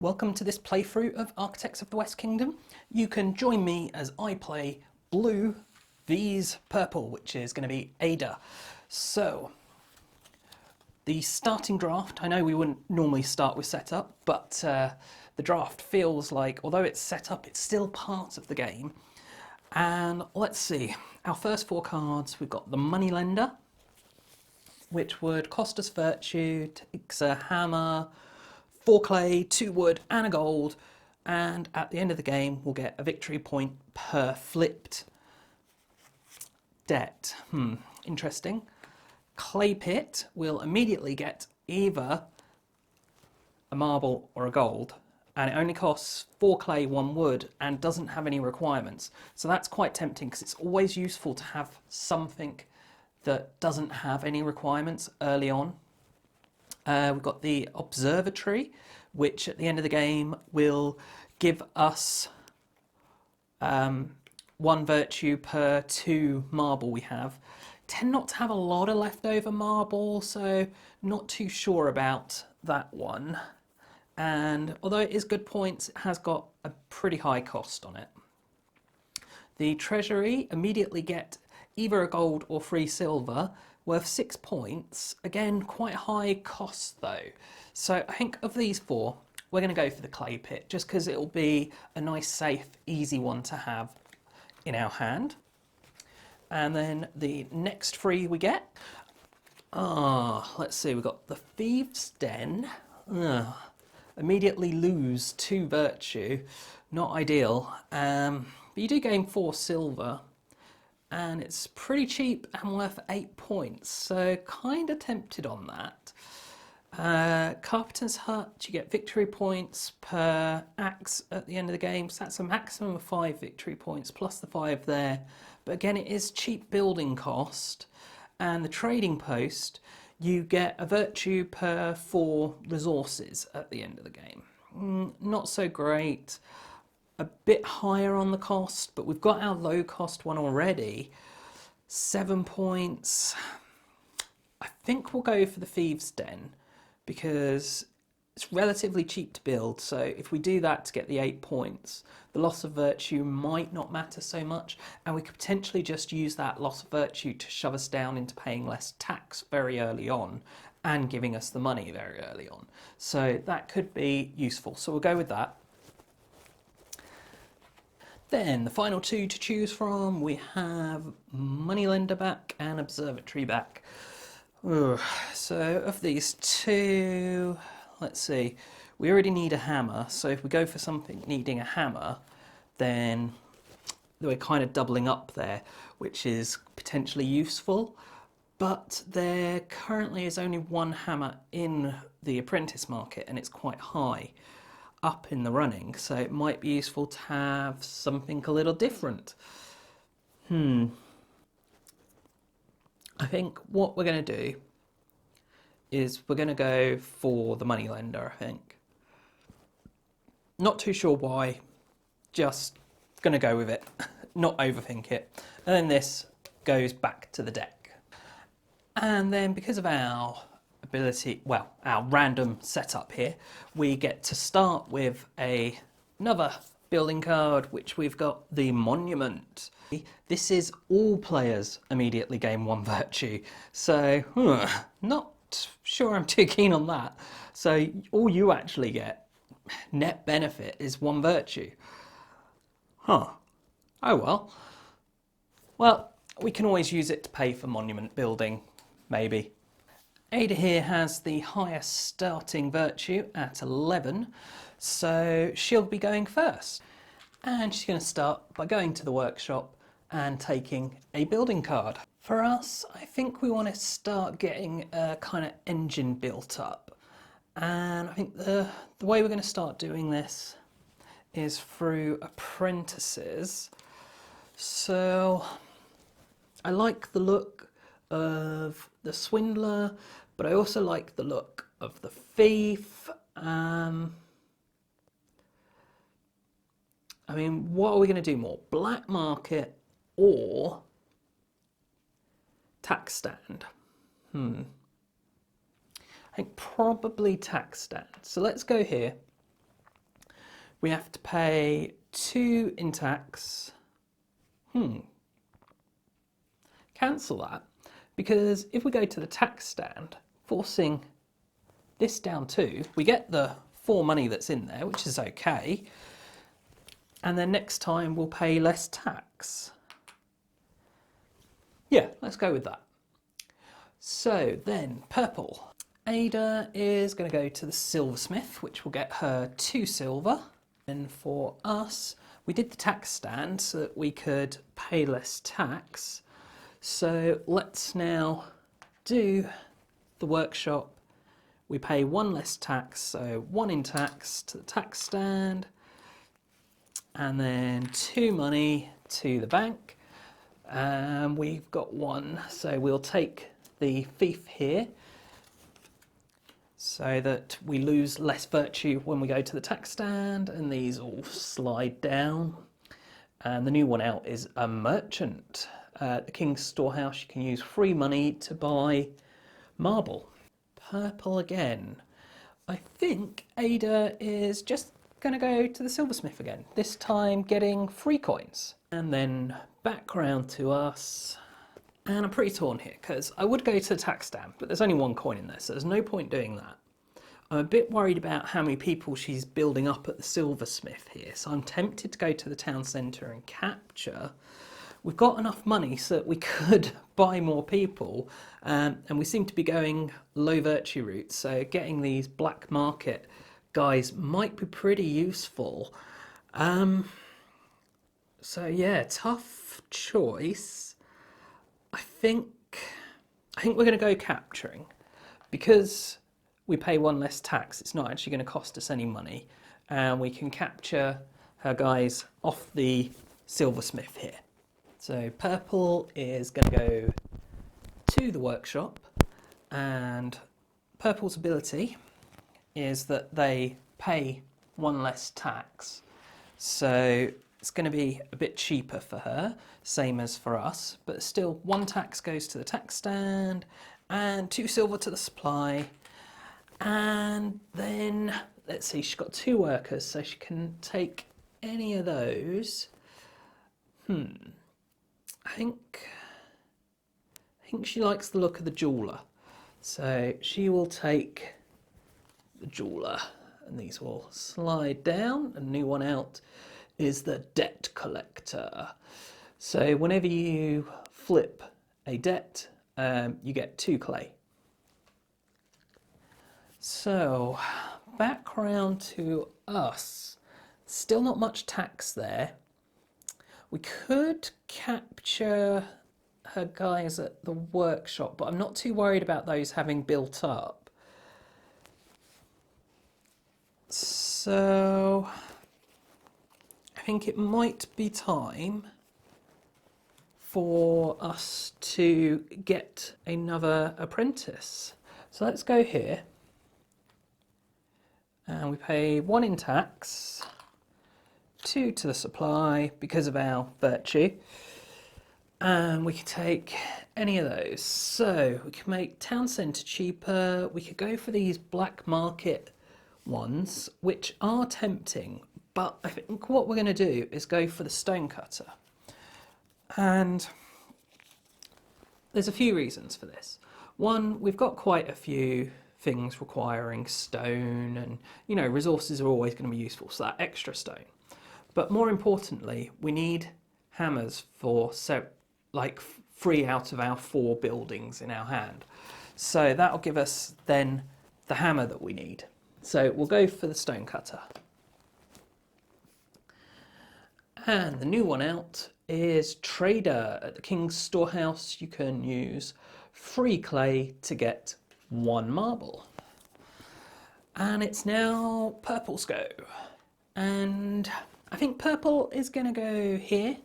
Welcome to this playthrough of Architects of the West Kingdom. You can join me as I play blue vs purple, which is going to be Ada. So, the starting draft, I know we wouldn't normally start with setup, but the draft feels like, although it's set up, it's still part of the game. And let's see, our first four cards, we've got the Moneylender, which would cost us virtue, takes a hammer, 4 clay, 2 wood and a gold, and at the end of the game we'll get a victory point per flipped debt. Interesting. Clay pit will immediately get either a marble or a gold, and it only costs 4 clay, 1 wood and doesn't have any requirements. So that's quite tempting because it's always useful to have something that doesn't have any requirements early on. We've got the Observatory, which at the end of the game will give us 1 virtue per 2 marble we have. Tend not to have a lot of leftover marble, so not too sure about that one. And although it is good points, it has got a pretty high cost on it. The Treasury immediately get either a gold or 3 silver, worth 6 points. Again, quite high cost though. So I think of these 4, we're going to go for the clay pit, just because it'll be a nice, safe, easy one to have in our hand. And then the next 3 we get, let's see, we've got the Thieves' Den. Immediately lose 2 virtue, not ideal. But you do gain 4 silver. And it's pretty cheap and worth 8 points, so kind of tempted on that. Carpenter's Hut, you get victory points per axe at the end of the game, so that's a maximum of 5 victory points plus the 5 there. But again, it is cheap building cost. And the Trading Post, you get a virtue per 4 resources at the end of the game. Not so great. A bit higher on the cost, but we've got our low cost one already. 7 points. I think we'll go for the Thieves' Den because it's relatively cheap to build, so if we do that to get the 8 points, the loss of virtue might not matter so much, and we could potentially just use that loss of virtue to shove us down into paying less tax very early on and giving us the money very early on. So that could be useful, so we'll go with that. Then the final 2 to choose from, we have Moneylender back and Observatory back. So of these 2, let's see, we already need a hammer, so if we go for something needing a hammer, then we're kind of doubling up there, which is potentially useful. But there currently is only 1 hammer in the apprentice market, and it's quite high up in the running, so it might be useful to have something a little different. I think what we're going to do is we're going to go for the Moneylender, I think. Not too sure why, just going to go with it, not overthink it. And then this goes back to the deck. And then because of our ability, well, our random setup here, we get to start with another building card, which we've got the Monument. This is all players immediately gain 1 virtue, so not sure I'm too keen on that. So all you actually get, net benefit, is 1 virtue. Oh well. Well, we can always use it to pay for monument building, maybe. Ada here has the highest starting virtue at 11, so she'll be going first. And she's going to start by going to the workshop and taking a building card. For us, I think we want to start getting a kind of engine built up. And I think the way we're going to start doing this is through apprentices. So I like the look of the Swindler, but I also like the look of the Thief. I mean, what are we going to do more? Black market or tax stand? I think probably tax stand. So let's go here we have to pay 2 in tax. Cancel that, because if we go to the tax stand, forcing this down too, we get the 4 money that's in there, which is okay. And then next time we'll pay less tax. Yeah, let's go with that. So then, purple. Ada is going to go to the silversmith, which will get her 2 silver. And for us, we did the tax stand so that we could pay less tax. So let's now do the workshop. We pay 1 less tax, so 1 in tax to the tax stand, and then 2 money to the bank. And we've got 1, so we'll take the thief here so that we lose less virtue when we go to the tax stand, and these all slide down. And the new one out is a merchant. At the King's Storehouse, you can use free money to buy marble. Purple again. I think Ada is just going to go to the silversmith again, this time getting 3 coins. And then back round to us. And I'm pretty torn here, because I would go to the tax stand, but there's only 1 coin in there, so there's no point doing that. I'm a bit worried about how many people she's building up at the silversmith here, so I'm tempted to go to the town centre and capture. We've got enough money so that we could buy more people, and we seem to be going low virtue route, so getting these black market guys might be pretty useful. So yeah, tough choice. I think we're going to go capturing, because we pay 1 less tax. It's not actually going to cost us any money, and we can capture her guys off the silversmith here. So purple is going to go to the workshop, and purple's ability is that they pay 1 less tax. So it's going to be a bit cheaper for her, same as for us, but still 1 tax goes to the tax stand and 2 silver to the supply. And then, let's see, she's got 2 workers, so she can take any of those. I think she likes the look of the jeweler, so she will take the jeweler, and these will slide down. A new one out is the debt collector. So whenever you flip a debt, you get 2 clay. So back round to us. Still not much tax there. We could capture her guys at the workshop, but I'm not too worried about those having built up. So I think it might be time for us to get another apprentice. So let's go here, and we pay 1 in tax, 2 to the supply because of our virtue, and we can take any of those. So we can make town centre cheaper. We could go for these black market ones, which are tempting, but I think what we're going to do is go for the stonecutter. And there's a few reasons for this. One, we've got quite a few things requiring stone, and you know, resources are always going to be useful, so that extra stone. But more importantly, we need hammers for 3 out of our 4 buildings in our hand. So that'll give us then the hammer that we need. So we'll go for the stonecutter. And the new one out is trader. At the King's Storehouse, you can use 3 clay to get 1 marble. And it's now purple's go. And I think purple is going to go here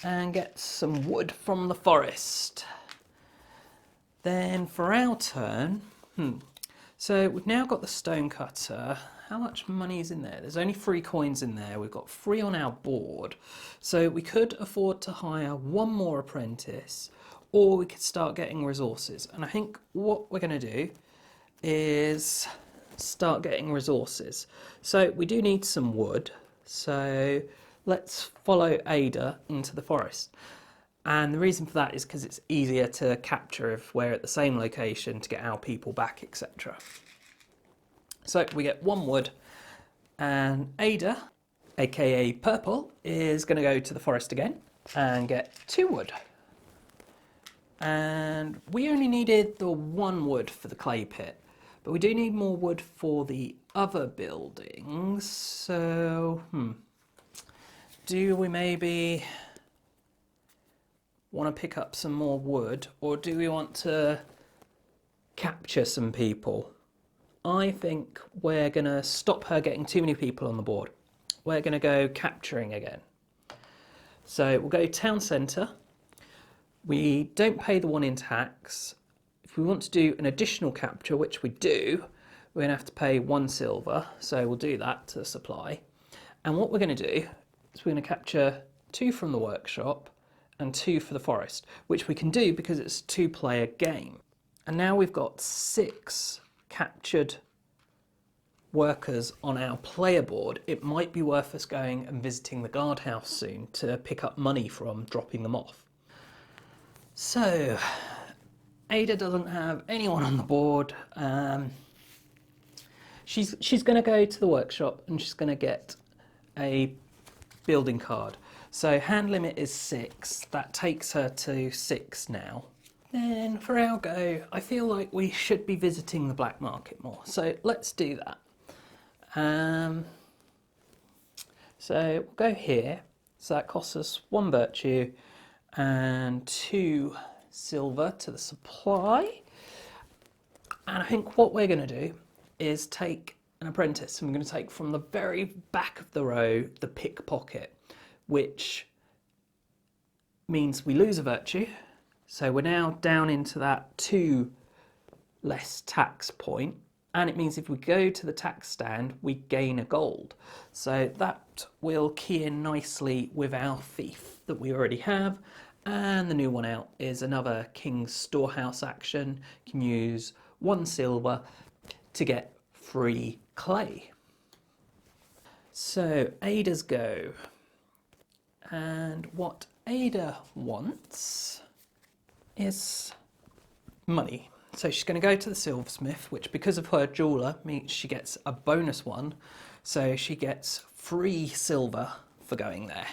and get some wood from the forest. Then for our turn, so we've now got the stonecutter. How much money is in there? There's only 3 coins in there. We've got 3 on our board. So we could afford to hire 1 more apprentice, or we could start getting resources. And I think what we're going to do is start getting resources. So we do need some wood. So let's follow Ada into the forest. And the reason for that is because it's easier to capture if we're at the same location to get our people back, etc. So we get 1 wood, and Ada, aka Purple, is going to go to the forest again and get 2 wood. And we only needed the 1 wood for the clay pit, but we do need more wood for the other buildings. So, do we maybe want to pick up some more wood, or do we want to capture some people? I think we're going to stop her getting too many people on the board. We're going to go capturing again. So we'll go town centre. We don't pay the 1 in tax. If we want to do an additional capture, which we do, we're going to have to pay 1 silver. So we'll do that to supply. And what we're going to do is we're going to capture 2 from the workshop and 2 for the forest, which we can do because it's a 2-player game. And now we've got 6 captured workers on our player board. It might be worth us going and visiting the guardhouse soon to pick up money from dropping them off. So, Ada doesn't have anyone on the board. She's going to go to the workshop and she's going to get a building card. So hand limit is 6. That takes her to 6 now. Then for our go, I feel like we should be visiting the black market more. So let's do that. So we'll go here. So that costs us 1 virtue and 2 silver to the supply. And I think what we're going to do is take an apprentice, and we're going to take from the very back of the row the pickpocket, which means we lose a virtue. So we're now down into that 2 less tax point, and it means if we go to the tax stand we gain a gold. So that will key in nicely with our thief that we already have. And the new one out is another King's Storehouse action. You can use 1 silver to get free clay. So Ada's go. And what Ada wants is money. So she's going to go to the silversmith, which because of her jeweler means she gets a bonus 1. So she gets free silver for going there.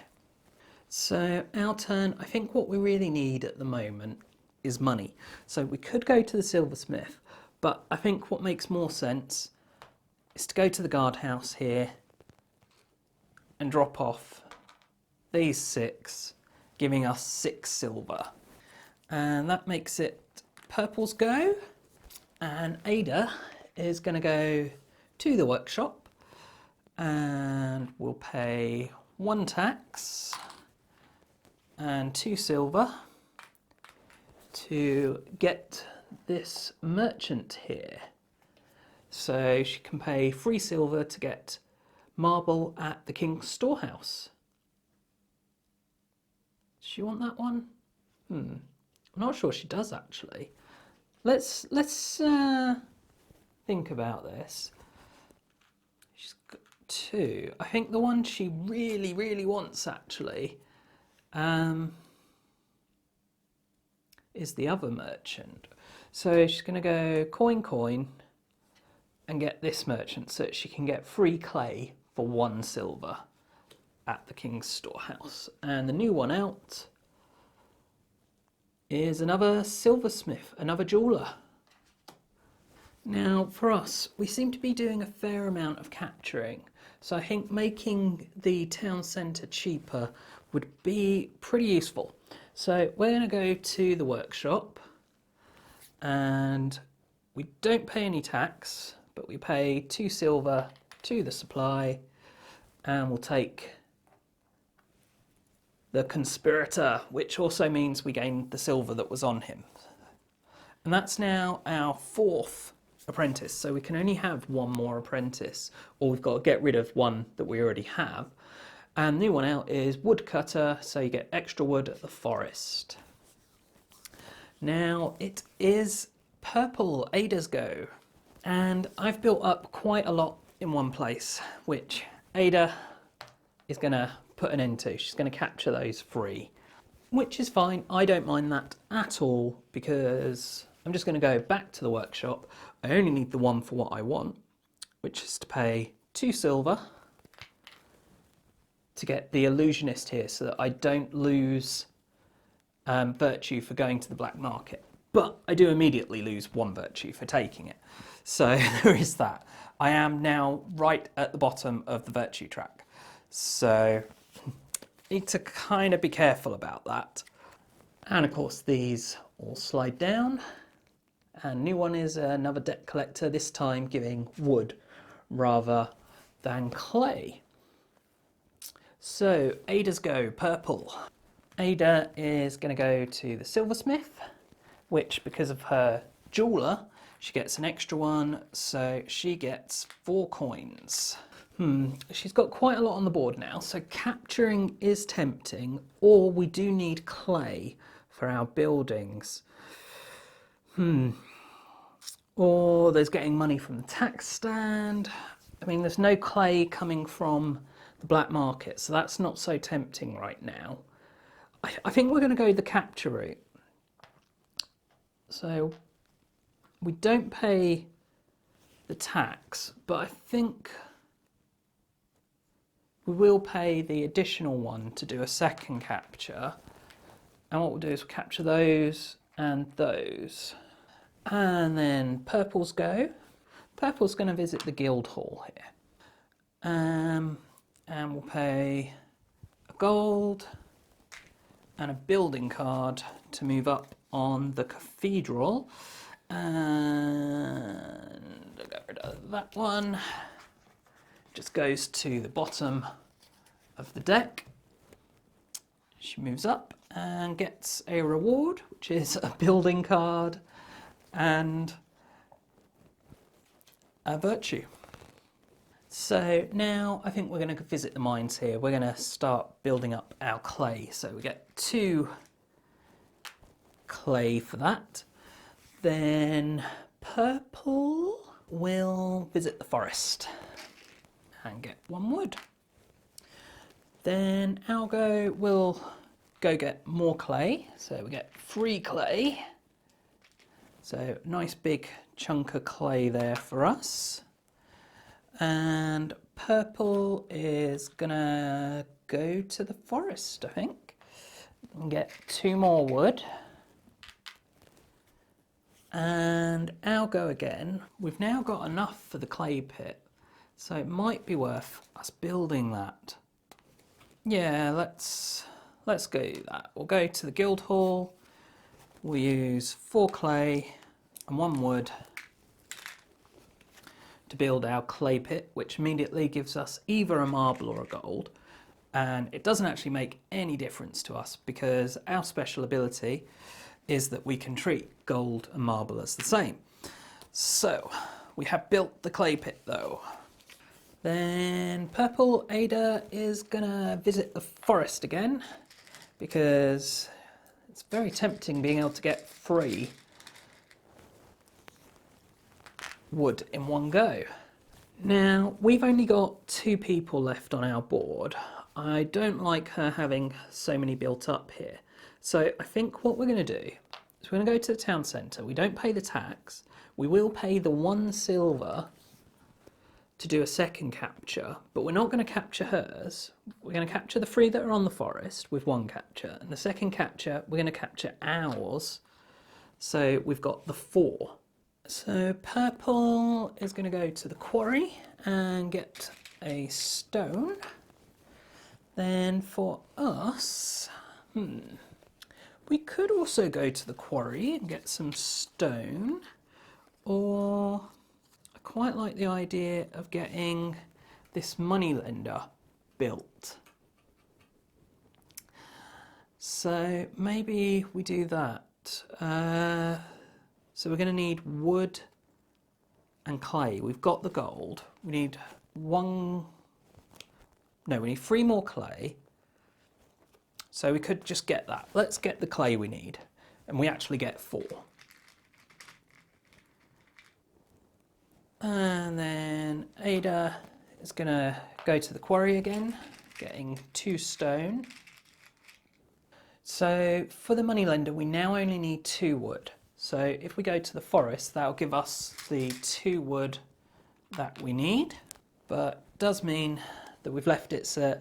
So our turn, I think what we really need at the moment is money. So we could go to the silversmith, but I think what makes more sense is to go to the guardhouse here and drop off these 6, giving us 6 silver. And that makes it Purple's go. And Ada is going to go to the workshop and we'll pay 1 tax and 2 silver to get this merchant here. So she can pay 3 silver to get marble at the King's Storehouse. Does she want that one? I'm not sure she does actually. Let's think about this. She's got 2. I think the one she really wants actually is the other merchant. So she's going to go coin and get this merchant so that she can get free clay for 1 silver at the King's Storehouse. And the new one out is another silversmith, another jeweler. Now for us, we seem to be doing a fair amount of capturing, so I think making the town centre cheaper would be pretty useful. So we're going to go to the workshop and we don't pay any tax, but we pay 2 silver to the supply, and we'll take the conspirator, which also means we gain the silver that was on him. And that's now our 4th apprentice, so we can only have 1 more apprentice, or we've got to get rid of 1 that we already have. And the new one out is woodcutter, so you get extra wood at the forest. Now it is Purple, Ada's go. And I've built up quite a lot in one place, which Ada is going to put an end to. She's going to capture those free, which is fine. I don't mind that at all because I'm just going to go back to the workshop. I only need the one for what I want, which is to pay 2 silver to get the illusionist here so that I don't lose virtue for going to the black market. But I do immediately lose 1 virtue for taking it. So there is that. I am now right at the bottom of the virtue track. So need to kind of be careful about that. And of course these all slide down. And new one is another debt collector, this time giving wood rather than clay. So Ada's go, purple. Ada is going to go to the silversmith, which because of her jeweler, she gets an extra one, so she gets 4 coins. She's got quite a lot on the board now, so capturing is tempting, or we do need clay for our buildings. Or there's getting money from the tax stand. I mean, there's no clay coming from the black market, so that's not so tempting right now. I think we're going to go the capture route. So we don't pay the tax, but I think we will pay the additional one to do a second capture. And what we'll do is we'll capture those and those. And then purple's go. Purple's going to visit the guild hall here. And we'll pay a gold and a building card to move up on the cathedral. And I'll get rid of that one. Just goes to the bottom of the deck. She moves up and gets a reward, which is a building card and a virtue. So now I think we're going to visit the mines here. We're going to start building up our clay. So we get 2 clay for that. Then purple will visit the forest and get 1 wood. Then Algo will go get more clay. So we get 3 clay. So nice big chunk of clay there for us. And purple is gonna go to the forest, I think, and get 2 more wood. And I'll go again. We've now got enough for the clay pit, so it might be worth us building that. Yeah, let's go do that. We'll go to the guild hall. We'll use 4 clay and 1 wood to build our clay pit, which immediately gives us either a marble or a gold. And it doesn't actually make any difference to us because our special ability is that we can treat gold and marble as the same. So we have built the clay pit though. Then purple Ada is gonna visit the forest again because it's very tempting being able to get 3 wood in one go. Now we've only got 2 people left on our board. I don't like her having so many built up here. So I think what we're going to do is we're going to go to the town centre. We don't pay the tax. We will pay the 1 silver to do a second capture, but we're not going to capture hers. We're going to capture the 3 that are on the forest with 1 capture, and the second capture we're going to capture ours. So we've got the 4. So purple is going to go to the quarry and get a stone. Then for us, we could also go to the quarry and get some stone, or I quite like the idea of getting this moneylender built. So maybe we do that. So we're going to need wood and clay. We've got the gold. We need 3 more clay. So we could just get that. Let's get the clay we need. And we actually get 4. And then Ada is going to go to the quarry again getting 2 stone. So for the moneylender, we now only need 2 wood. So if we go to the forest, that'll give us the 2 wood that we need. But it does mean that we've left it so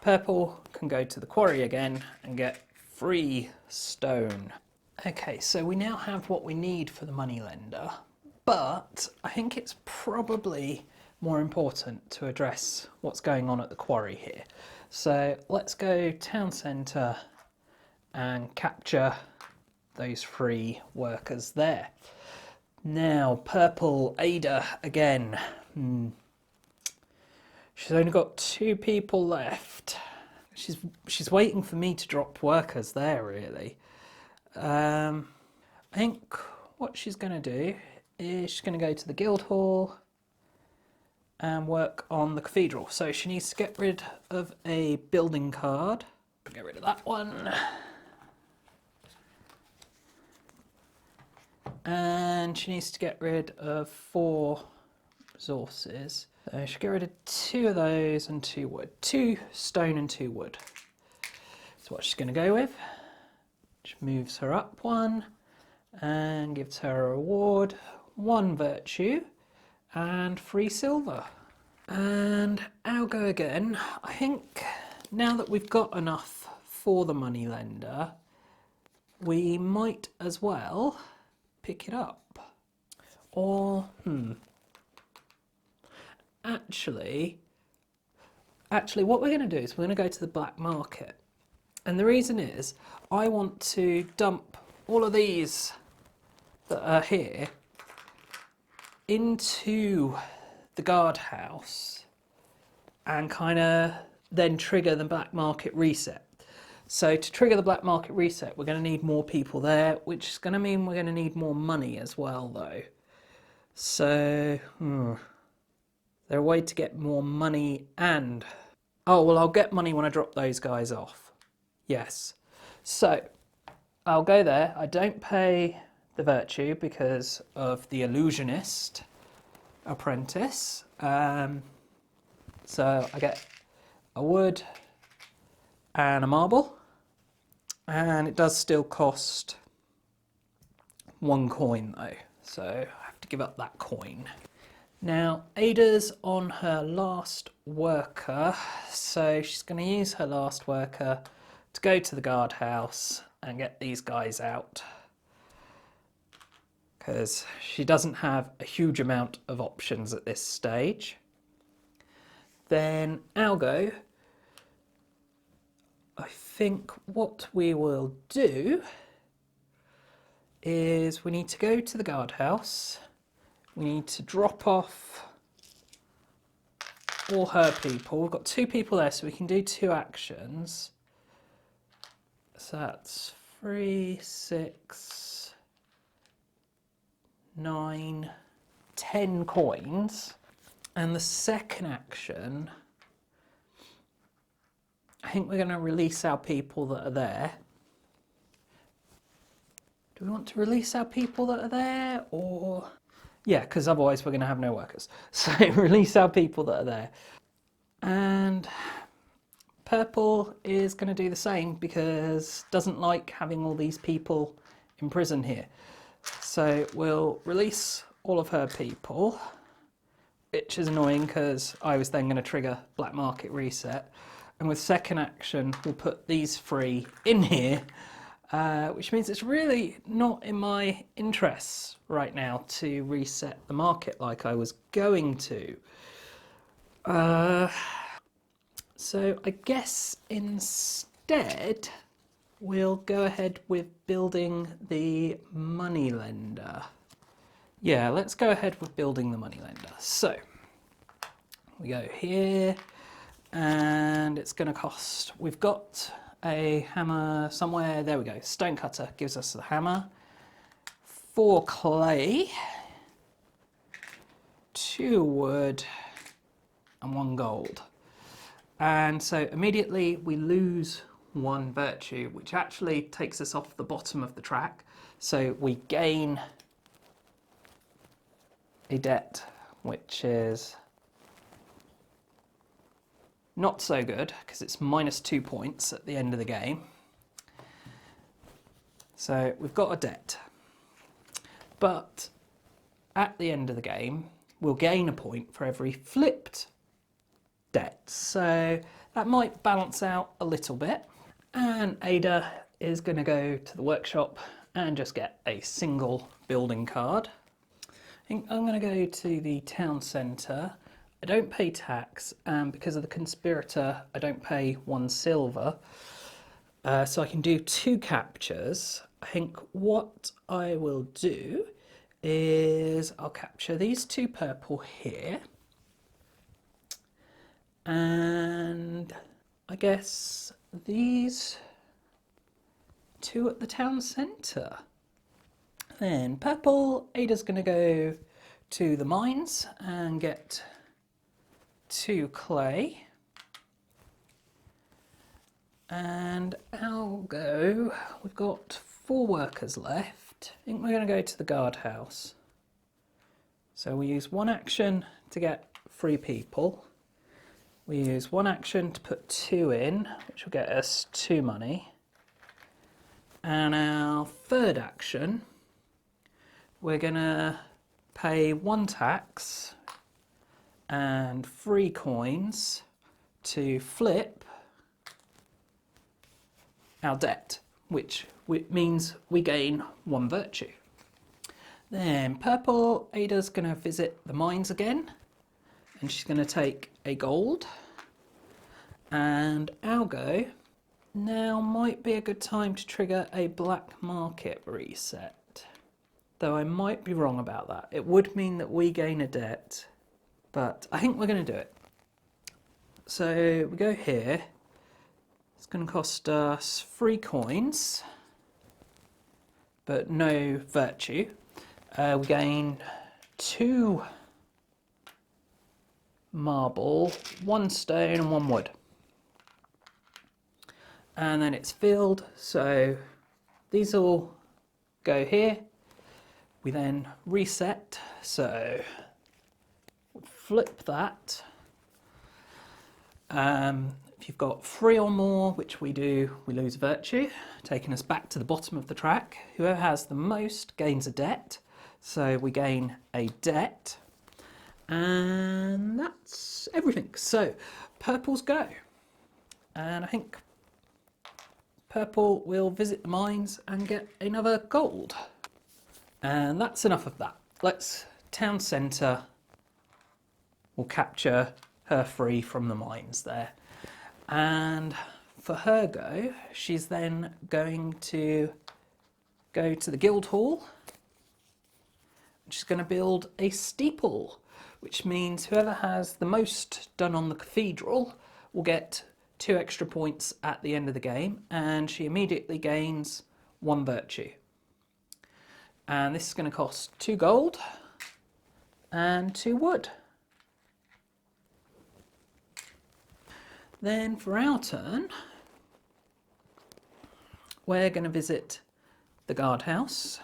purple can go to the quarry again and get 3 stone. Okay, so we now have what we need for the moneylender, but I think it's probably more important to address what's going on at the quarry here. So let's go town centre and capture those 3 workers there. Now, purple Ada again. She's only got 2 people left. She's waiting for me to drop workers there, really. I think what she's going to do is she's going to go to the guild hall and work on the cathedral. So she needs to get rid of a building card. Get rid of that one. And she needs to get rid of 4 resources. So she'll get rid of 2 of those and 2 wood. 2 stone and 2 wood. That's what she's going to go with. Which moves her up 1 and gives her a reward, 1 virtue and 3 silver. And I'll go again. I think now that we've got enough for the moneylender, we might as well pick it up. Or, Actually, what we're going to do is we're going to go to the black market. And the reason is, I want to dump all of these that are here into the guardhouse and kind of then trigger the black market reset. So to trigger the black market reset, we're going to need more people there, which is going to mean we're going to need more money as well, though. So, is there a way to get more money and... Oh, well, I'll get money when I drop those guys off. Yes. So, I'll go there. I don't pay the virtue because of the illusionist apprentice. So I get a wood and a marble. And it does still cost 1 coin though. So I have to give up that coin. Now, Ada's on her last worker, so she's going to use her last worker to go to the guardhouse and get these guys out. Because she doesn't have a huge amount of options at this stage. Then Algo, I think what we will do is we need to go to the guardhouse. We need to drop off all her people. We've got 2 people there, so we can do 2 actions. So that's 3, 6, 9, 10 coins. And the second action, I think we're going to release our people that are there. Do we want to release our people that are there, or... Yeah, because otherwise we're going to have no workers. So release our people that are there. And purple is going to do the same because doesn't like having all these people in prison here. So we'll release all of her people, which is annoying because I was then going to trigger black market reset. And with second action, we'll put these 3 in here. Which means it's really not in my interests right now to reset the market like I was going to. So I guess instead we'll go ahead with building the moneylender. Yeah, let's go ahead with building the moneylender. So we go here and it's going to cost, we've got a hammer somewhere, there we go, stonecutter gives us the hammer, 4 clay, 2 wood and 1 gold. And so immediately we lose 1 virtue, which actually takes us off the bottom of the track. So we gain a debt, which is Not so good, because it's -2 points at the end of the game. So we've got a debt. But at the end of the game, we'll gain a point for every flipped debt. So that might balance out a little bit. And Ada is going to go to the workshop and just get a single building card. I think I'm going to go to the town centre. I don't pay tax, and because of the conspirator, I don't pay 1 silver. So I can do 2 captures. I think what I will do is I'll capture these 2 purple here. And I guess these 2 at the town centre. Then purple, Ada's going to go to the mines and get 2 clay. And I'll go, we've got 4 workers left. I think we're going to go to the guardhouse. So we use 1 action to get 3 people. We use 1 action to put 2 in, which will get us 2 money. And our 3rd action, we're going to pay 1 tax and 3 coins to flip our debt, which means we gain 1 virtue. Then purple, Ada's going to visit the mines again, and she's going to take a gold. And I'll go. Now might be a good time to trigger a black market reset, though I might be wrong about that. It would mean that we gain a debt, but I think we're going to do it. So we go here. It's going to cost us 3 coins, but no virtue. We gain 2 marble, 1 stone and 1 wood. And then it's filled, so these all go here. We then reset, so flip that. If you've got 3 or more, which we do, we lose virtue, taking us back to the bottom of the track. Whoever has the most gains a debt, so we gain a debt. And that's everything. So purple's go. And I think purple will visit the mines and get another gold. And that's enough of that. Let's town centre. We'll capture her free from the mines there. And for her go, she's then going to go to the guild hall. She's going to build a steeple, which means whoever has the most done on the cathedral will get 2 extra points at the end of the game, and she immediately gains 1 virtue. And this is going to cost 2 gold and 2 wood. Then for our turn, we're going to visit the guardhouse.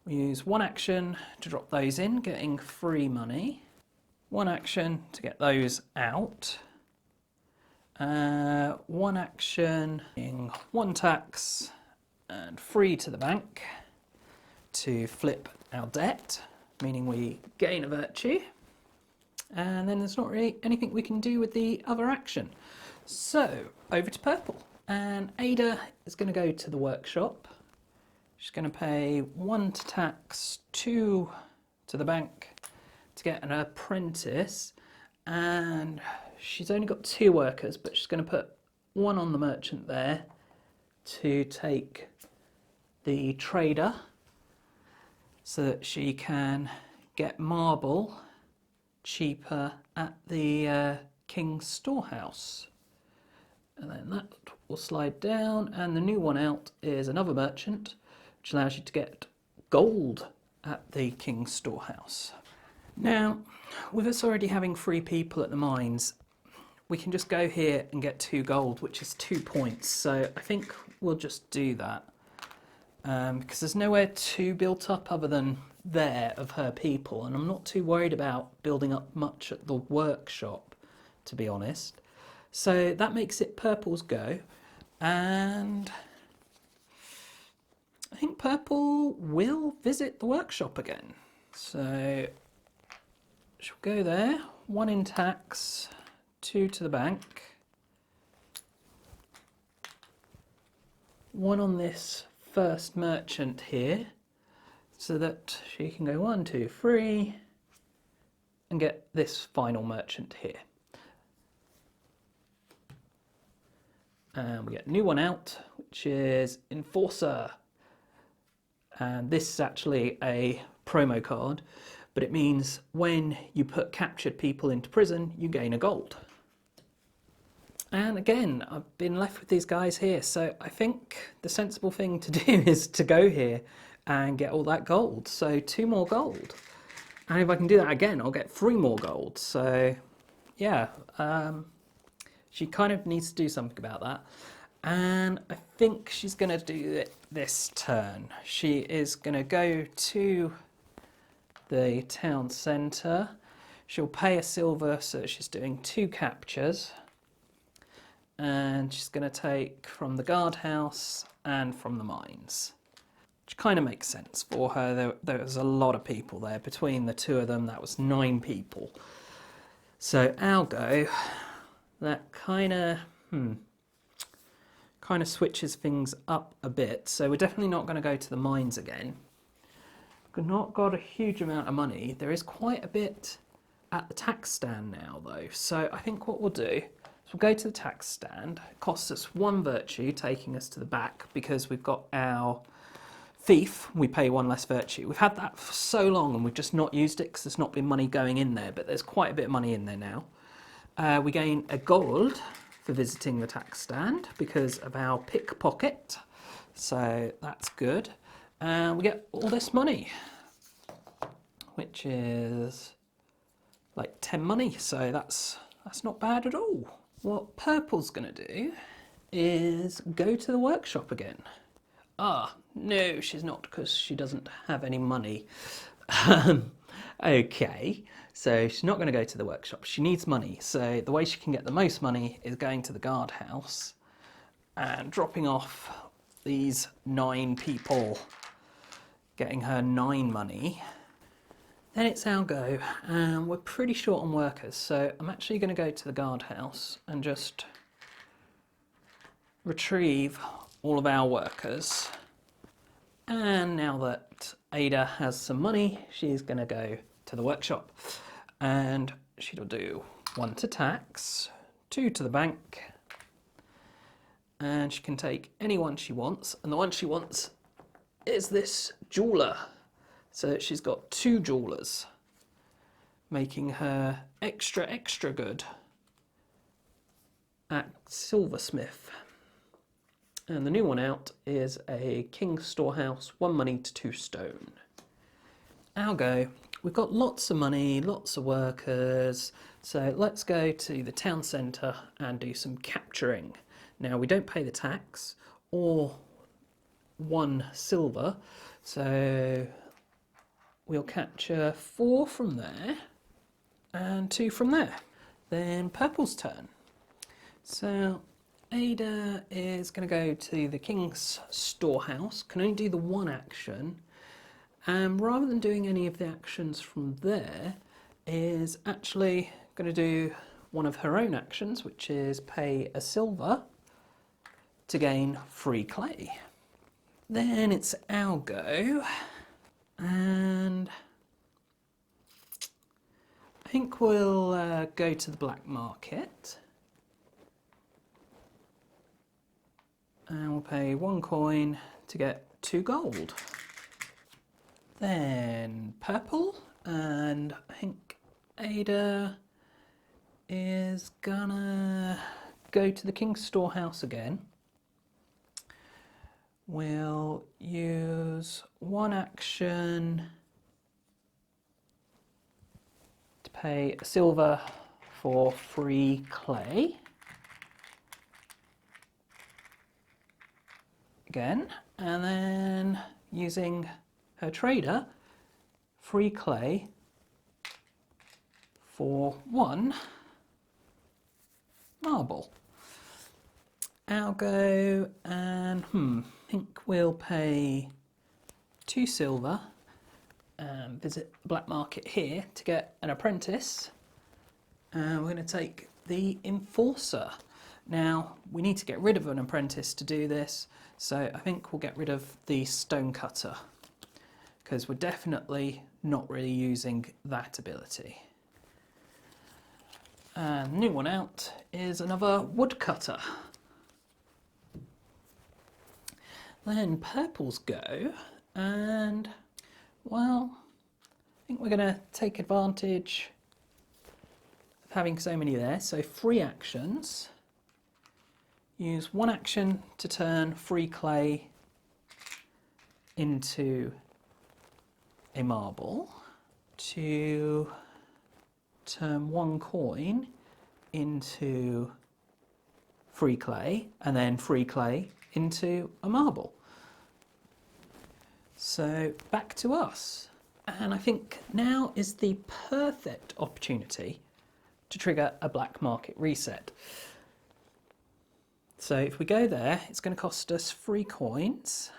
We use 1 action to drop those in, getting 3 money. 1 action to get those out. 1 action, 1 tax and 3 to the bank to flip our debt, meaning we gain a virtue. And then there's not really anything we can do with the other action. So over to purple, and Ada is going to go to the workshop. She's going to pay 1 to tax, 2 to the bank to get an apprentice, and she's only got 2 workers, but she's going to put 1 on the merchant there to take the trader so that she can get marble cheaper at the king's storehouse. And then that will slide down, and the new one out is another merchant, which allows you to get gold at the king's storehouse. Now, with us already having 3 people at the mines, we can just go here and get 2 gold, which is 2 points. So I think we'll just do that, because there's nowhere to build up other than there of her people, and I'm not too worried about building up much at the workshop to be honest. So that makes it Purple's go, and I think Purple will visit the workshop again. So she'll go there, 1 in tax, 2 to the bank, 1 on this first merchant here, so that she can go 1, 2, 3 and get this final merchant here. And we get a new one out, which is Enforcer. And this is actually a promo card, but it means when you put captured people into prison, you gain a gold. And again, I've been left with these guys here, so I think the sensible thing to do is to go here and get all that gold. So 2 more gold. And if I can do that again, I'll get 3 more gold. So yeah, she kind of needs to do something about that. And I think she's going to do it this turn. She is going to go to the town centre. She'll pay a silver, so she's doing 2 captures. And she's going to take from the guardhouse and from the mines. Which kind of makes sense for her. There was a lot of people there. Between the 2 of them, that was 9 people. So I'll go. That kind of switches things up a bit. So we're definitely not going to go to the mines again. We've not got a huge amount of money. There is quite a bit at the tax stand now though. So I think what we'll do is we'll go to the tax stand. It costs us 1 virtue, taking us to the back because we've got our thief. We pay 1 less virtue. We've had that for so long and we've just not used it because there's not been money going in there, but there's quite a bit of money in there now. We gain a gold for visiting the tax stand because of our pickpocket, so that's good. And we get all this money, which is like 10 money, so that's not bad at all. What Purple's gonna do is go to the workshop again. Ah, no, she's not, because she doesn't have any money. Okay, so she's not going to go to the workshop. She needs money. So the way she can get the most money is going to the guardhouse and dropping off these 9 people, getting her 9 money. Then it's our go, and we're pretty short on workers. So I'm actually going to go to the guardhouse and just retrieve all of our workers. And now that Ada has some money, she's going to go to the workshop. And she'll do 1 to tax, 2 to the bank. And she can take any one she wants. And the one she wants is this jeweler. So she's got 2 jewelers, making her extra good at silversmith. And the new one out is a King's Storehouse, 1 money to 2 stone. I'll go. We've got lots of money, lots of workers, so let's go to the town centre and do some capturing. Now we don't pay the tax or 1 silver, so we'll capture 4 from there and 2 from there. Then Purple's turn. So Ada is going to go to the King's Storehouse, can only do the 1 action, and rather than doing any of the actions from there, is actually going to do one of her own actions, which is pay a silver to gain free clay. Then it's our go, and I think we'll go to the black market. And we'll pay 1 coin to get 2 gold. Then Purple, and I think Ada is gonna go to the King's Storehouse again. We'll use 1 action to pay a silver for free clay. Again, and then using her trader, free clay for 1 marble. I'll go and I think we'll pay 2 silver and visit the black market here to get an apprentice. And we're going to take the enforcer. Now we need to get rid of an apprentice to do this, so I think we'll get rid of the stonecutter because we're definitely not really using that ability. And the new one out is another woodcutter. Then purples go, and well, I think we're going to take advantage of having so many there. So 3 actions. Use 1 action to turn free clay into a marble, to turn 1 coin into free clay, and then free clay into a marble. So back to us. And I think now is the perfect opportunity to trigger a black market reset. So if we go there, it's going to cost us 3 coins.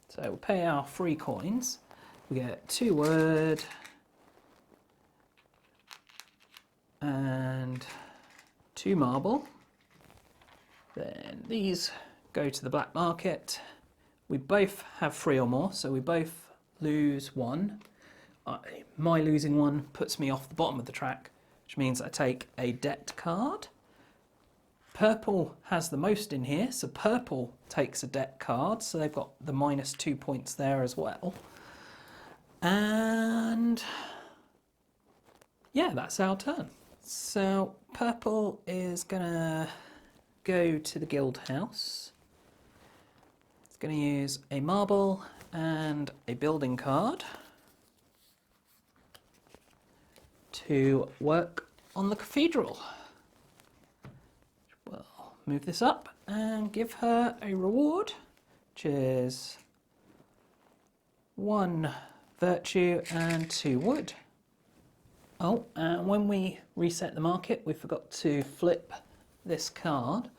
So we'll pay our 3 coins. We get 2 wood and 2 marble. Then these go to the black market. We both have 3 or more, so we both lose 1. My losing 1 puts me off the bottom of the track, which means I take a debt card. Purple has the most in here, so purple takes a debt card, so they've got the -2 points there as well. And yeah, that's our turn. So purple is gonna go to the guild house. It's going to use a marble and a building card to work on the cathedral. We'll move this up and give her a reward, which is 1 virtue and 2 wood. Oh, and when we reset the market, we forgot to flip this card.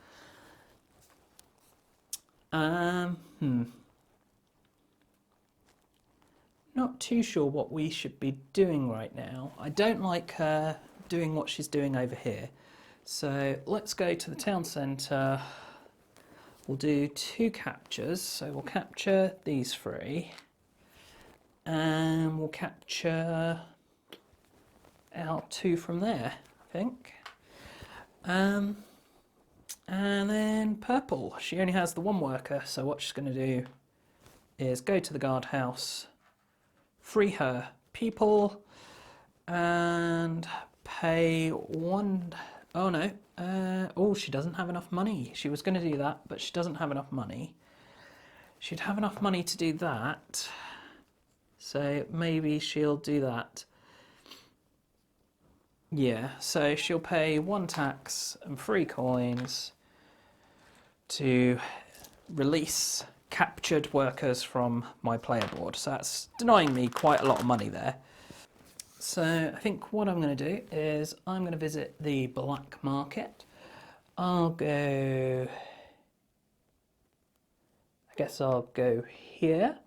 Not too sure what we should be doing right now. I don't like her doing what she's doing over here. So let's go to the town centre. We'll do 2 captures. So we'll capture these 3. And we'll capture our 2 from there, I think. And then purple, she only has the 1 worker, so what she's going to do is go to the guardhouse, free her people, and pay 1... Oh no, oh, she doesn't have enough money. She was going to do that, but she doesn't have enough money. She'd have enough money to do that, so maybe she'll do that. Yeah, so she'll pay 1 tax and 3 coins to release captured workers from my player board. So that's denying me quite a lot of money there. So I think what I'm going to do is I'm going to visit the black market. I'll go... I guess I'll go here.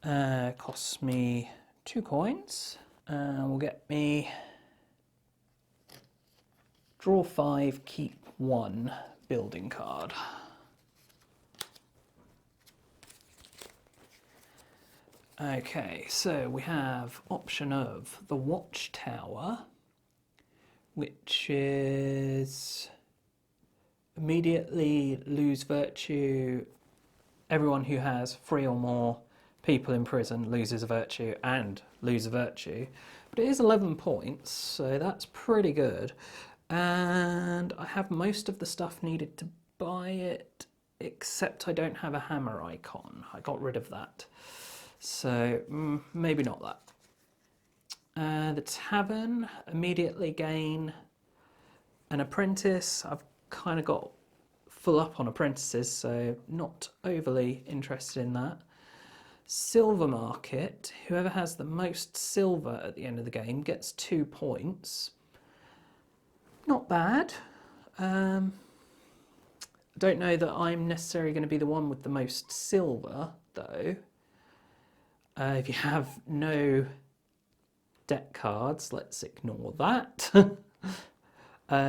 Costs me 2 coins. Will get me... Draw 5, keep 1 building card. Okay, so we have option of the watchtower, which is immediately lose virtue. Everyone who has 3 or more people in prison loses a virtue and lose a virtue. But it is 11 points, so that's pretty good. And I have most of the stuff needed to buy it, except I don't have a hammer icon. I got rid of that. So maybe not that. The tavern, immediately gain an apprentice. I've kind of got full up on apprentices, so not overly interested in that. Silver market, whoever has the most silver at the end of the game gets 2 points. Not bad. I don't know that I'm necessarily going to be the one with the most silver, though. If you have no debt cards, let's ignore that.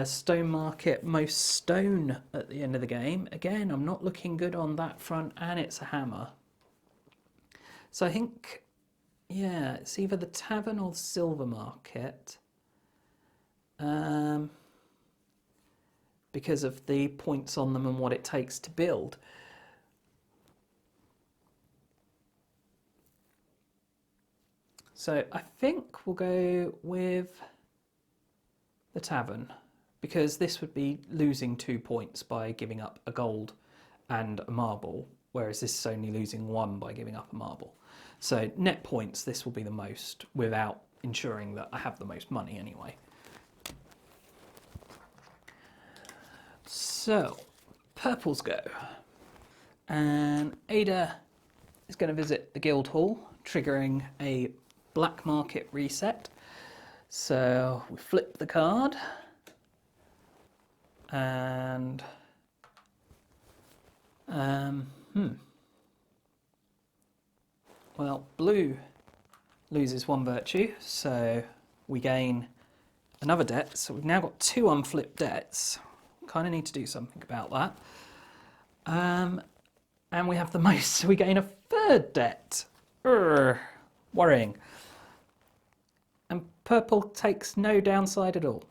Stone market, most stone at the end of the game. Again, I'm not looking good on that front, and it's a hammer. So I think, yeah, it's either the tavern or the silver market. Because of the points on them and what it takes to build. So I think we'll go with the tavern, because this would be losing 2 points by giving up a gold and a marble, whereas this is only losing 1 by giving up a marble. So net points, this will be the most, without ensuring that I have the most money anyway. So, purples go. And Ada is going to visit the guild hall, triggering a black market reset. So we flip the card, and well, blue loses 1 virtue, so we gain another debt. So we've now got 2 unflipped debts. Kind of need to do something about that. And we have the most, so we gain a 3rd debt. Worrying. And purple takes no downside at all.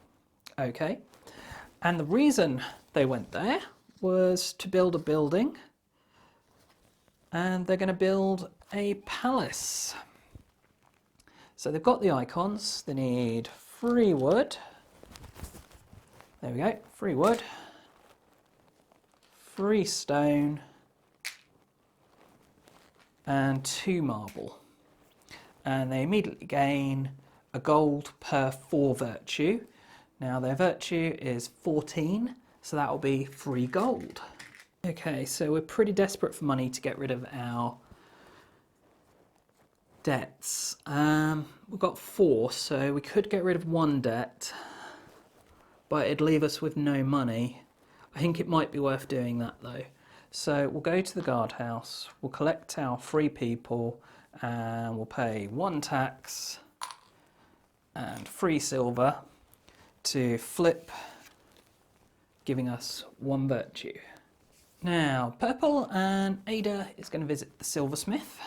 Okay. And the reason they went there was to build a building. And they're going to build a palace. So they've got the icons. They need 3 wood. There we go, 3 wood, 3 stone, and 2 marble. And they immediately gain a gold per 4 virtue. Now their virtue is 14, so that will be 3 gold. Okay, so we're pretty desperate for money to get rid of our debts. We've got 4, so we could get rid of 1 debt, but it'd leave us with no money. I think it might be worth doing that though. So we'll go to the guardhouse, we'll collect our 3 people, and we'll pay 1 tax and 3 silver to flip, giving us 1 virtue. Now, purple and Ada is going to visit the silversmith,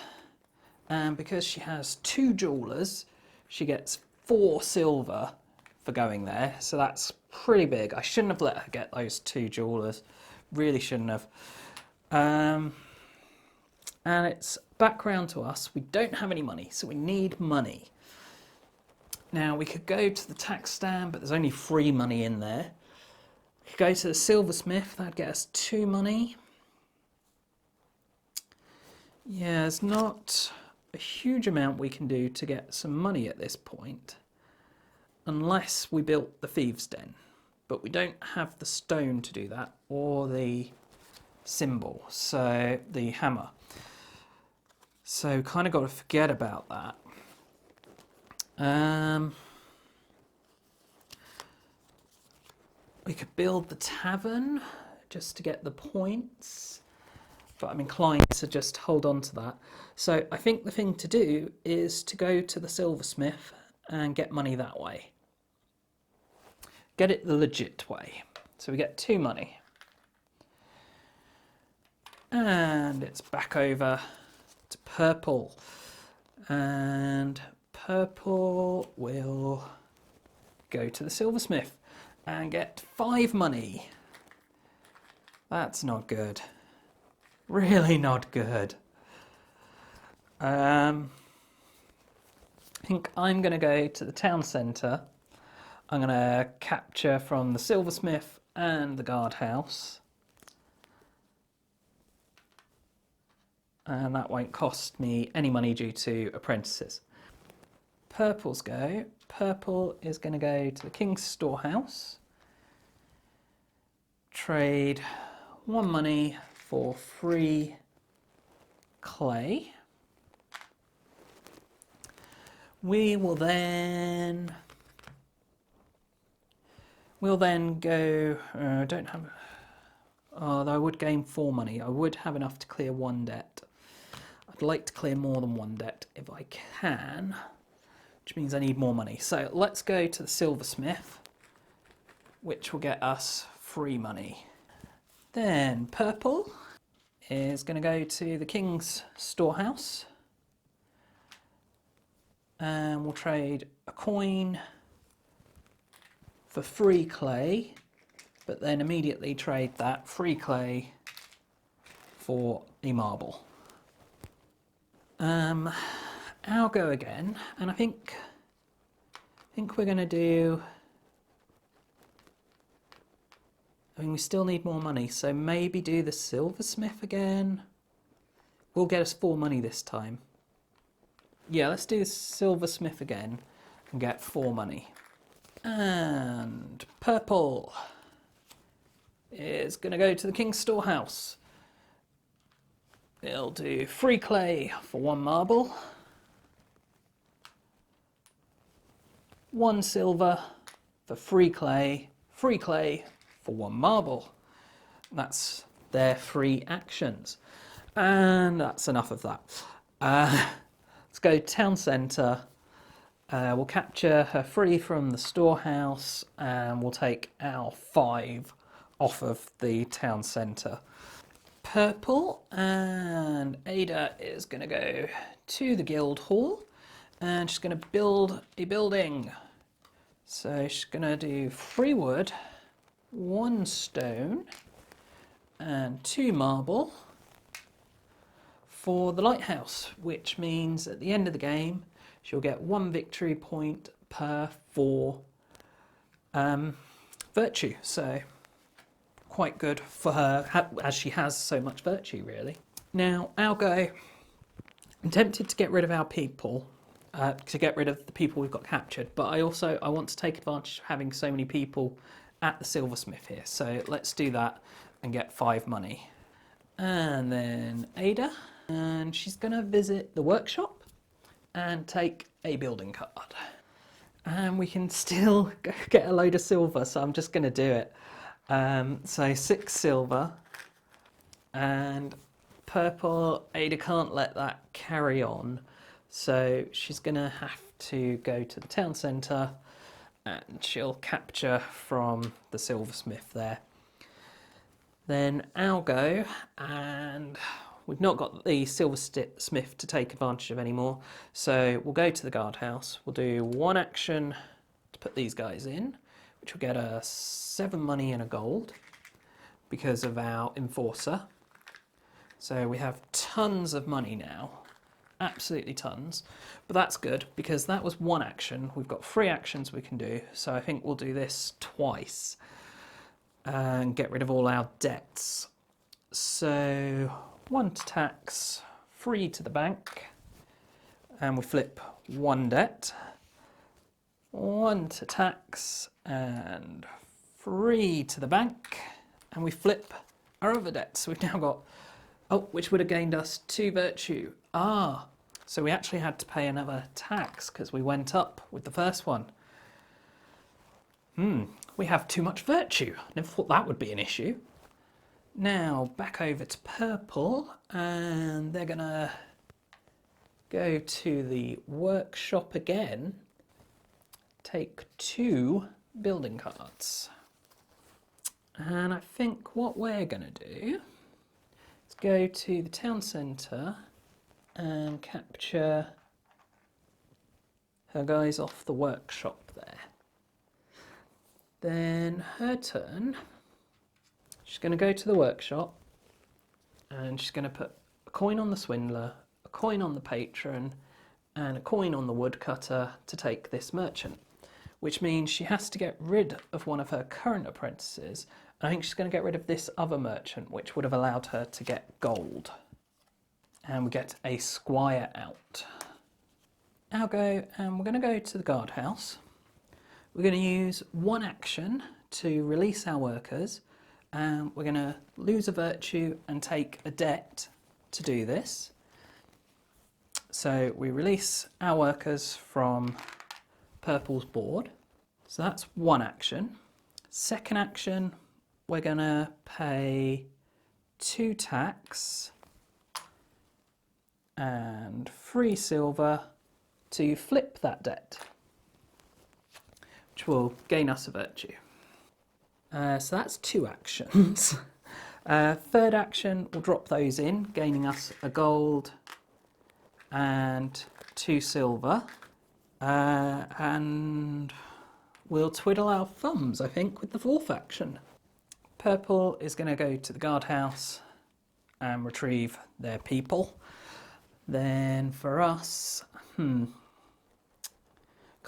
and because she has 2 jewelers, she gets 4 silver for going there, so that's pretty big. I shouldn't have let her get those 2 jewelers, really shouldn't have. And it's back round to us. We don't have any money, so we need money. Now we could go to the tax stand, but there's only 3 money in there. We could go to the silversmith, that'd get us 2 money. Yeah, there's not a huge amount we can do to get some money at this point, unless we built the thieves' den. But we don't have the stone to do that, or the symbol, so the hammer. So kind of got to forget about that. We could build the tavern just to get the points, but I'm inclined to just hold on to that. So I think the thing to do is to go to the silversmith and get money that way. Get it the legit way. So we get 2 money. And it's back over to purple. And purple will go to the silversmith and get 5 money. That's not good. Really not good. I think I'm going to go to the town centre. I'm going to capture from the silversmith and the guardhouse. And that won't cost me any money due to apprentices. Purple's go. Purple is going to go to the king's storehouse. Trade 1 money for 3 clay. We will then We'll then go, don't have, although I would gain 4 money. I would have enough to clear 1 debt. I'd like to clear more than 1 debt if I can, which means I need more money. So let's go to the silversmith, which will get us free money. Then purple is going to go to the king's storehouse, and we'll trade a coin for free clay, but then immediately trade that free clay for a marble. I'll go again, and I think we're going to do, I mean, we still need more money, so maybe do the silversmith again. We'll get us 4 money this time. Yeah, let's do the silversmith again and get 4 money. And purple is going to go to the king's storehouse. It'll do free clay for 1 marble, 1 silver for free clay for 1 marble. That's their free actions. And that's enough of that. Let's go town centre. We'll capture her free from the storehouse, and we'll take our 5 off of the town centre. Purple and Ada is going to go to the guild hall, and she's going to build a building. So she's going to do 3 wood, 1 stone and 2 marble for the lighthouse, which means at the end of the game she'll get 1 victory point per 4 virtue. So quite good for her, as she has so much virtue, really. Now, I'll go. I'm tempted to get rid of our people, to get rid of the people we've got captured, but I want to take advantage of having so many people at the silversmith here. So let's do that and get 5 money. And then Ada, and she's going to visit the workshop and take a building card. And we can still get a load of silver, so I'm just going to do it. So 6 silver, and purple, Ada can't let that carry on, so she's going to have to go to the town centre and she'll capture from the silversmith there. Then I'll go, and we've not got the silversmith to take advantage of anymore, so we'll go to the guardhouse. We'll do 1 action to put these guys in, which will get us 7 money and a gold because of our enforcer. So we have tons of money now, absolutely tons, but that's good because that was 1 action. We've got 3 actions we can do, so I think we'll do this twice and get rid of all our debts. So 1 to tax, 3 to the bank, and we flip 1 debt, 1 to tax and 3 to the bank, and we flip our other debts. So we've now got, which would have gained us 2 virtue. So we actually had to pay another tax because we went up with the first one. We have too much virtue. Never thought that would be an issue. Now back over to purple, and they're gonna go to the workshop again, take 2 building cards. And I think what we're gonna do is go to the town centre and capture her guys off the workshop there. Then her turn, she's going to go to the workshop and she's going to put a coin on the swindler, a coin on the patron, and a coin on the woodcutter to take this merchant, which means she has to get rid of one of her current apprentices. I think she's going to get rid of this other merchant, which would have allowed her to get gold. And we get a squire out. I'll go, and we're going to go to the guardhouse. We're going to use 1 action to release our workers, and we're going to lose a virtue and take a debt to do this. So we release our workers from purple's board. So that's 1 action. Second action, we're going to pay 2 tax and 3 silver to flip that debt, which will gain us a virtue. So that's 2 actions. Third action, we'll drop those in, gaining us a gold and 2 silver. And we'll twiddle our thumbs, I think, with the fourth action. Purple is going to go to the guardhouse and retrieve their people. Then for us, kind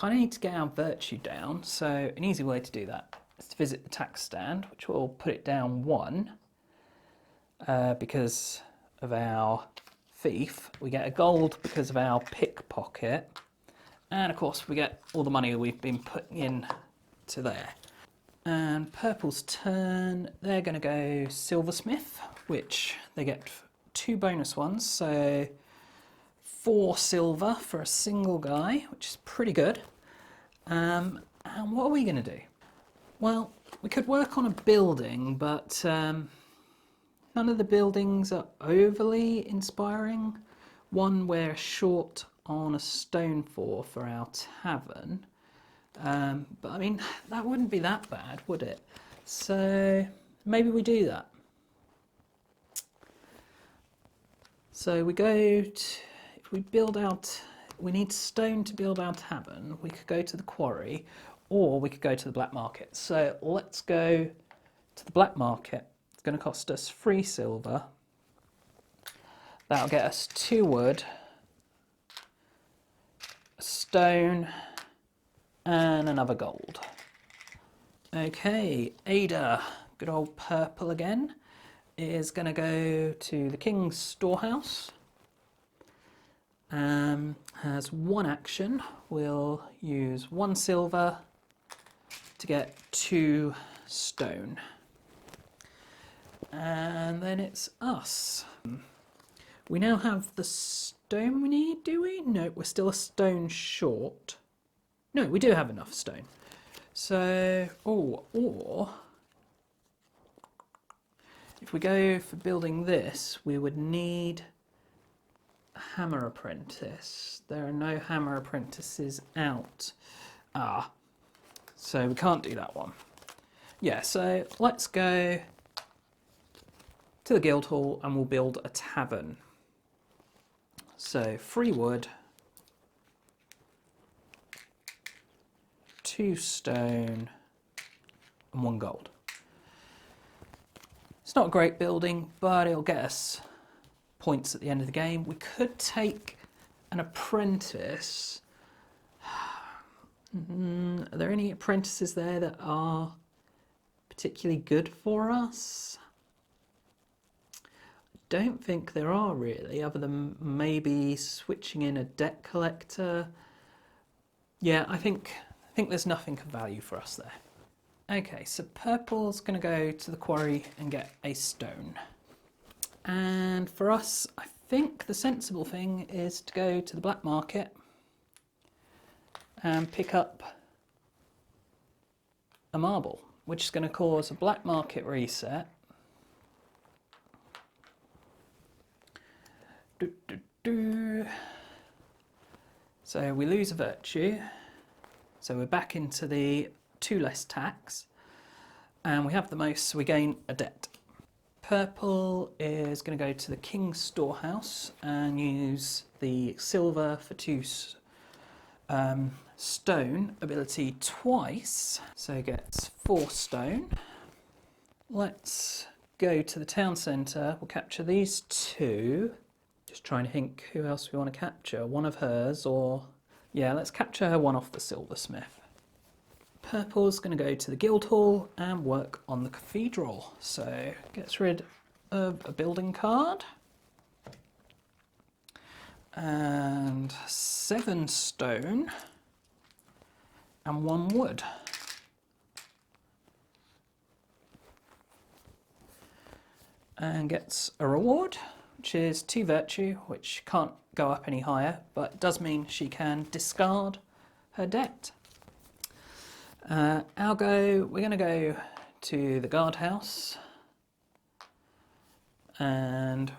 of need to get our virtue down, so an easy way to do that is to visit the tax stand, which will put it down 1 because of our thief. We get a gold because of our pickpocket, and of course we get all the money we've been putting in to there. And purple's turn, they're going to go silversmith, which they get 2 bonus ones, so 4 silver for a single guy, which is pretty good. And what are we going to do? Well, we could work on a building, but none of the buildings are overly inspiring. One we're short on a stone for our tavern. But I mean, that wouldn't be that bad, would it? So maybe we do that. So we go to, if we build out, we need stone to build our tavern. We could go to the quarry, or we could go to the black market. So let's go to the black market. It's going to cost us 3 silver. That'll get us 2 wood, a stone, and another gold. Okay, Ada, good old purple again, is going to go to the king's storehouse. Has 1 action. We'll use 1 silver to get 2 stone. And then it's us. We now have the stone we need, do we? No, we're still a stone short. No, we do have enough stone. So, or if we go for building this, we would need a hammer apprentice. There are no hammer apprentices out. So we can't do that one. Yeah, so let's go to the guild hall and we'll build a tavern. So 3 wood, 2 stone, and 1 gold. It's not a great building, but it'll get us points at the end of the game. We could take an apprentice. Are there any apprentices there that are particularly good for us? I don't think there are really, other than maybe switching in a debt collector. Yeah, I think there's nothing of value for us there. Okay, so purple's going to go to the quarry and get a stone. And for us, I think the sensible thing is to go to the black market and pick up a marble, which is going to cause a black market reset. So we lose a virtue. So we're back into the 2 less tax, and we have the most, so we gain a debt. Purple is going to go to the king's storehouse and use the silver for 2 stone ability twice, so he gets 4 stone. Let's go to the town centre. We'll capture these 2. Just trying to think who else we want to capture. One of hers, or yeah, let's capture her one off the silversmith. Purple's going to go to the guild hall and work on the cathedral. So gets rid of a building card. And 7 stone and 1 wood. And gets a reward, which is 2 virtue, which can't go up any higher, but does mean she can discard her debt. we're going to go to the guardhouse and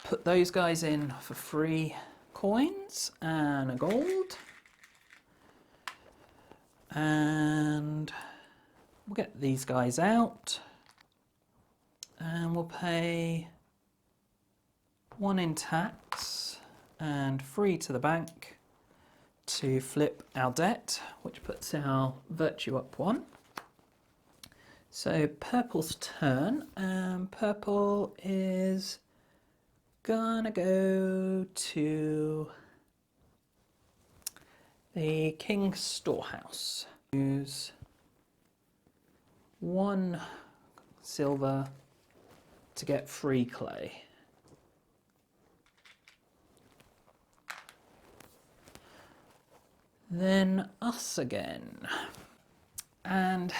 put those guys in for 3 coins and a gold. And we'll get these guys out and we'll pay 1 in tax and 3 to the bank to flip our debt, which puts our virtue up 1. So purple's turn, and purple is gonna go to the King's Storehouse. Use 1 silver to get 3 clay. Then us again. And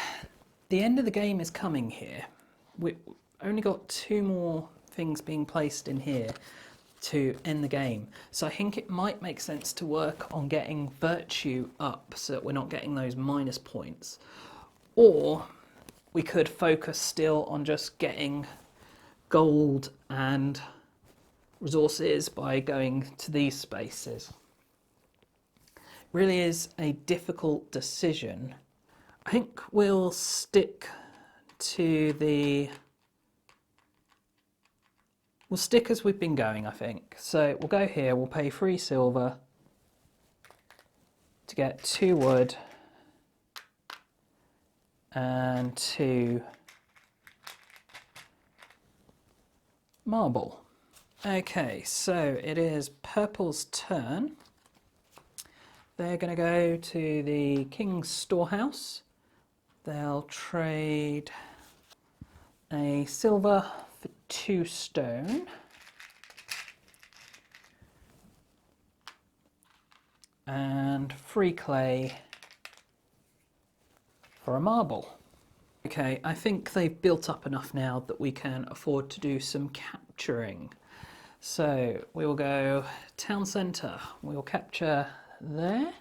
the end of the game is coming here. We've only got 2 more things being placed in here to end the game. So I think it might make sense to work on getting virtue up so that we're not getting those minus points. Or we could focus still on just getting gold and resources by going to these spaces. Really is a difficult decision. I think we'll stick to we'll stick as we've been going, I think. So we'll go here, we'll pay 3 silver to get 2 wood and 2 marble. Okay, so it is purple's turn. They're going to go to the King's Storehouse. They'll trade a silver for 2 stone. And 3 clay for a marble. Okay, I think they've built up enough now that we can afford to do some capturing. So we will go town centre. We will capture there,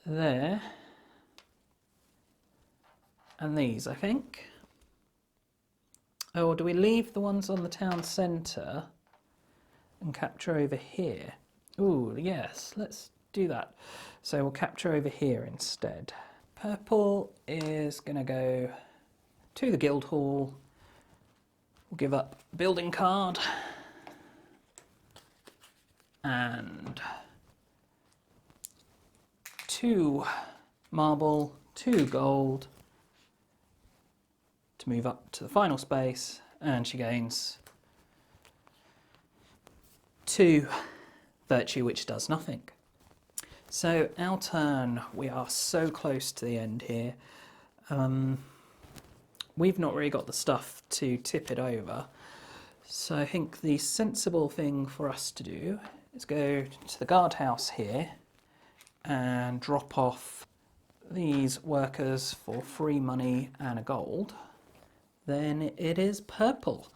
there, and these, I think. Or do we leave the ones on the town centre and capture over here? Ooh, yes, let's do that. So we'll capture over here instead. Purple is going to go to the guild hall. We'll give up building card and 2 marble, 2 gold to move up to the final space, and she gains 2 virtue, which does nothing. So our turn, we are so close to the end here. We've not really got the stuff to tip it over. So I think the sensible thing for us to do is go to the guardhouse here and drop off these workers for free money and a gold. Then it is purple.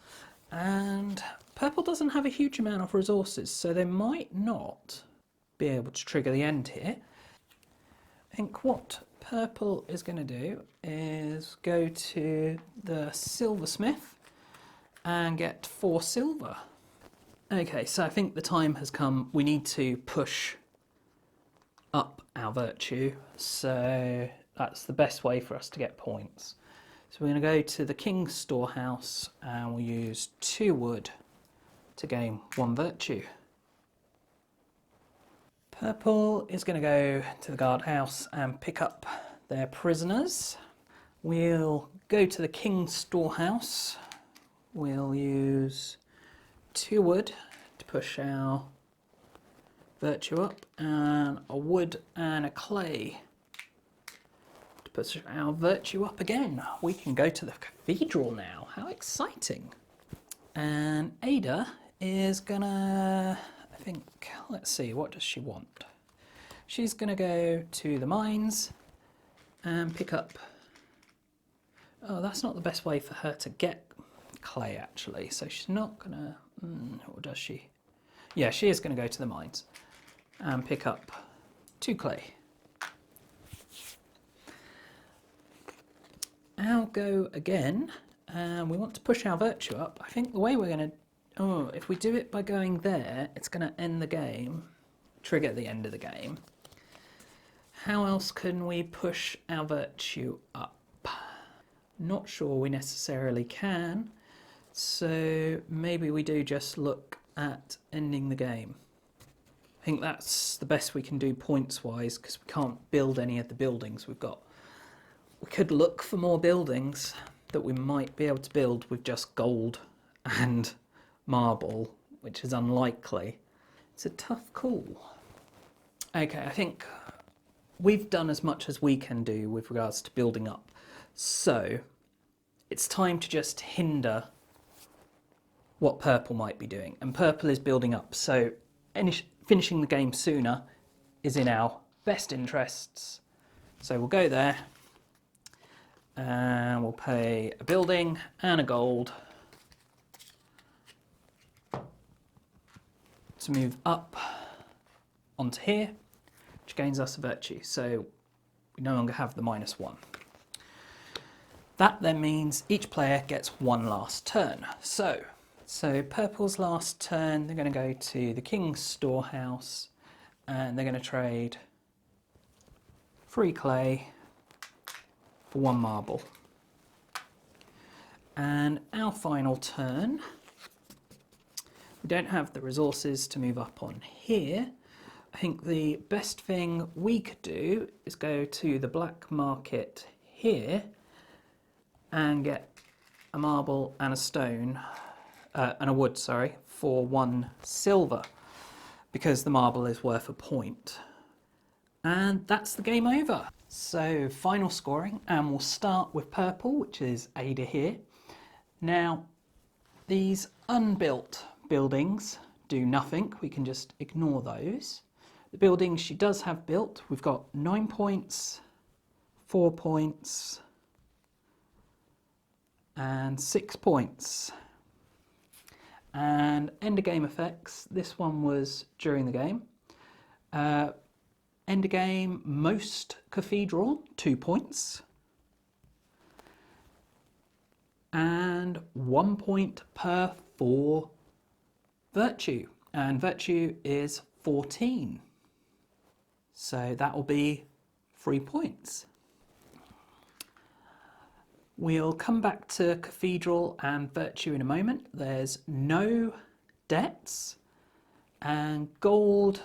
And purple doesn't have a huge amount of resources, so they might not be able to trigger the end here. I think what purple is going to do is go to the silversmith and get 4 silver. Okay, so I think the time has come. We need to push up our virtue, so that's the best way for us to get points. So we're going to go to the King's Storehouse and we'll use 2 wood to gain 1 virtue. Purple is going to go to the guardhouse and pick up their prisoners. We'll go to the King's Storehouse. We'll use 2 wood to push our virtue up, and a wood and a clay to push our virtue up again. We can go to the Cathedral now. How exciting. And Ada is gonna, I think, let's see, what does she want? She's gonna go to the mines and pick up, oh, that's not the best way for her to get clay actually, so she's not gonna, or does she? Yeah, she is gonna go to the mines and pick up 2 clay. our go again. And we want to push our virtue up. I think the way we're going to... Oh, if we do it by going there, it's going to end the game. Trigger the end of the game. How else can we push our virtue up? Not sure we necessarily can. So maybe we do just look at ending the game. I think that's the best we can do points-wise, because we can't build any of the buildings we've got. We could look for more buildings that we might be able to build with just gold and marble, which is unlikely. It's a tough call. Okay, I think we've done as much as we can do with regards to building up. So it's time to just hinder what purple might be doing. And purple is building up, so finishing the game sooner is in our best interests. So we'll go there and we'll pay a building and a gold to move up onto here, which gains us a virtue. So we no longer have the -1. That then means each player gets one last turn. So purple's last turn, they're going to go to the King's Storehouse and they're going to trade 3 clay for 1 marble. And our final turn, we don't have the resources to move up on here. I think the best thing we could do is go to the black market here and get a marble and a stone, and a wood, sorry, for 1 silver, because the marble is worth a point. And that's the game over. So final scoring, and we'll start with purple, which is Ada here. Now, these unbuilt buildings do nothing. We can just ignore those. The buildings she does have built, we've got 9 points, 4 points, and 6 points. And end of game effects, this one was during the game. End of game, most Cathedral, 2 points. And 1 point per 4 virtue. And virtue is 14. So that will be 3 points. We'll come back to Cathedral and virtue in a moment. There's no debts, and gold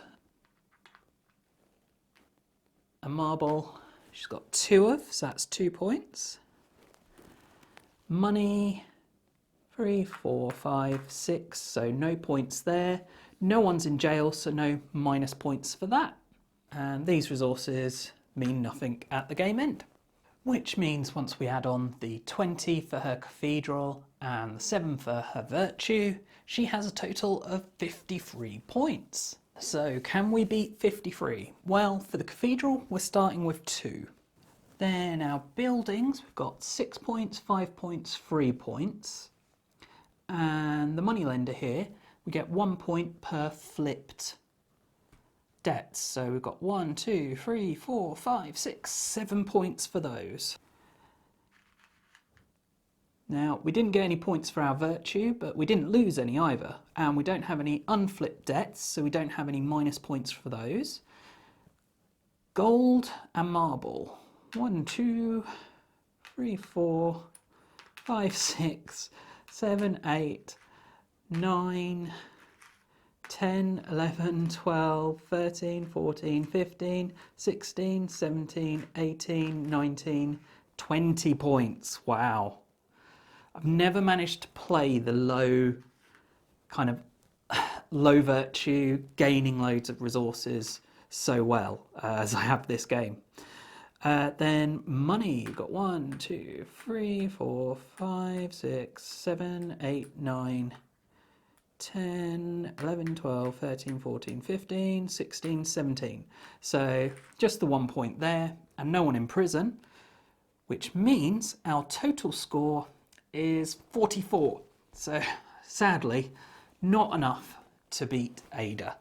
and marble she's got 2 of, so that's 2 points. Money, 3, 4, 5, 6, so no points there. No one's in jail, so no minus points for that. And these resources mean nothing at the game end. Which means once we add on the 20 for her Cathedral and the 7 for her virtue, she has a total of 53 points. So can we beat 53? Well, for the Cathedral, we're starting with 2. Then our buildings, we've got 6 points, 5 points, 3 points. And the moneylender here, we get 1 point per flipped debts. So we've got 1, 2, 3, 4, 5, 6, 7 points for those. Now, we didn't get any points for our virtue, but we didn't lose any either. And we don't have any unflipped debts, so we don't have any minus points for those. Gold and marble. 1, 2, 3, 4, 5, 6, 7, 8, 9, 10, 11, 12, 13, 14, 15, 16, 17, 18, 19, 20 points. Wow. I've never managed to play the low virtue, gaining loads of resources so well as I have this game. Then money, you've got 1, 2, 3, 4, 5, 6, 7, 8, 9, 10, 11, 12, 13, 14, 15, 16, 17. So just the 1 point there and no one in prison, which means our total score is 44. So sadly, not enough to beat Ada.